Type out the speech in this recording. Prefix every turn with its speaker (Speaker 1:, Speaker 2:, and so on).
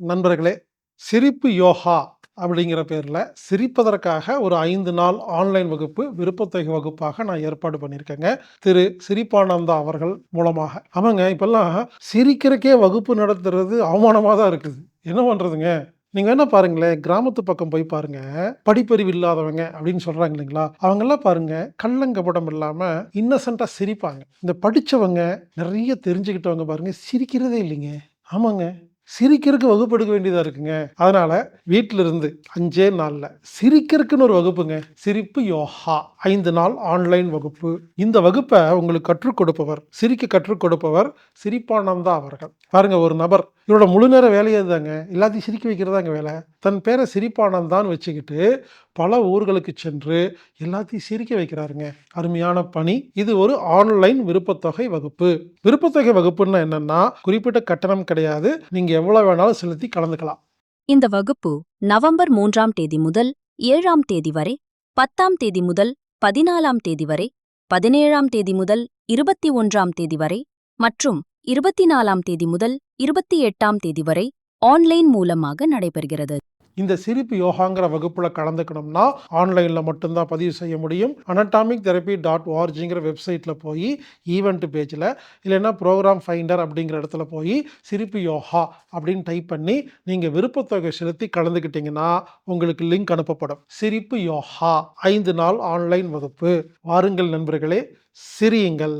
Speaker 1: நண்பர்களே, சிரிப்பு யோகா அப்படிங்கிற பேர்ல சிரிப்பதற்காக ஒரு 5 நாள் ஆன்லைன் வகுப்பு, விருப்பத்தொகை வகுப்பாக நான் ஏற்பாடு பண்ணியிருக்கேங்க. திரு சிரிப்பானந்தா அவர்கள் மூலமாக. ஆமாங்க, இப்பல்லாம் சிரிக்கிறக்கே வகுப்பு நடத்துறது அவமானமா தான் இருக்குது. என்ன பண்றதுங்க? நீங்க வேணா பாருங்களேன், கிராமத்து பக்கம் போய் பாருங்க. படிப்பறிவு இல்லாதவங்க அப்படின்னு சொல்றாங்க இல்லைங்களா? அவங்கலாம் பாருங்க, கள்ளங்கபடம் இல்லாம இன்னசென்ட்டா சிரிப்பாங்க. இந்த படிச்சவங்க, நெறைய தெரிஞ்சுக்கிட்டவங்க பாருங்க, சிரிக்கிறதே இல்லைங்க. ஆமாங்க. சிரிக்கிறதுக்கு வகுப்பு எடுக்க வேண்டியதா இருக்குங்க. அதனால வீட்ல இருந்து 5 நாள்ல சிரிக்கிறதுக்குன்னு ஒரு வகுப்புங்க. சிரிப்பு யோகா 5 நாள் ஆன்லைன் வகுப்பு. இந்த வகுப்ப உங்களுக்கு கற்றுக் கொடுப்பவர், சிரிக்க கற்றுக் கொடுப்பவர் சிரிப்பானந்தா அவர்கள். பாருங்க, ஒரு நபர் இவரோட முழு நேர வேலையே இதுதாங்க. எல்லாத்தையும் சிரிக்க வைக்கிறதாங்க வேல. தன் பேர சிரிப்பானந்தான்னு வச்சுக்கிட்டு பல ஊர்களுக்கு சென்று எல்லாத்தையும் சிரிக்க வைக்கிறாருங்க. அருமையான பணி. இது ஒரு ஆன்லைன் விருப்பத்தொகை வகுப்பு. விருப்பத்தொகை வகுப்புன்னா என்னன்னா, குறிப்பிட்ட கட்டணம் கிடையாது. நீங்க எவ்வளவு வேணாலும் செலுத்தி கலந்துக்கலாம்.
Speaker 2: இந்த வகுப்பு நவம்பர் 3ஆம் தேதி முதல் 7ஆம் தேதி வரை, 10ஆம் தேதி முதல் 14ஆம் தேதி வரை, 17ஆம் தேதி முதல் 21ஆம் தேதி வரை மற்றும் 24ஆம் தேதி முதல் 28ஆம் தேதி வரை ஆன்லைன் மூலமாக நடைபெறுகிறது.
Speaker 1: இந்த சிரிப்பு யோகாங்கிற வகுப்புல கலந்துக்கணும்னா, ஆன்லைன்ல மட்டும் தான் பதிவு செய்ய முடியும். anatomictherapy.orgங்கிற வெப்சைட்ல போய் ஈவென்ட் பேஜ்ல, இல்லைன்னா புரோகிராம் ஃபைண்டர் அப்படிங்கிற இடத்துல போய் சிரிப்பு யோகா அப்படின்னு டைப் பண்ணி நீங்க விருப்பத்தொகை செலுத்தி கலந்துக்கிட்டீங்கன்னா, உங்களுக்கு லிங்க் அனுப்பப்படும். சிரிப்பு யோகா 5 நாள் ஆன்லைன் வகுப்பு. வாருங்கள் நண்பர்களே, சிரியுங்கள்.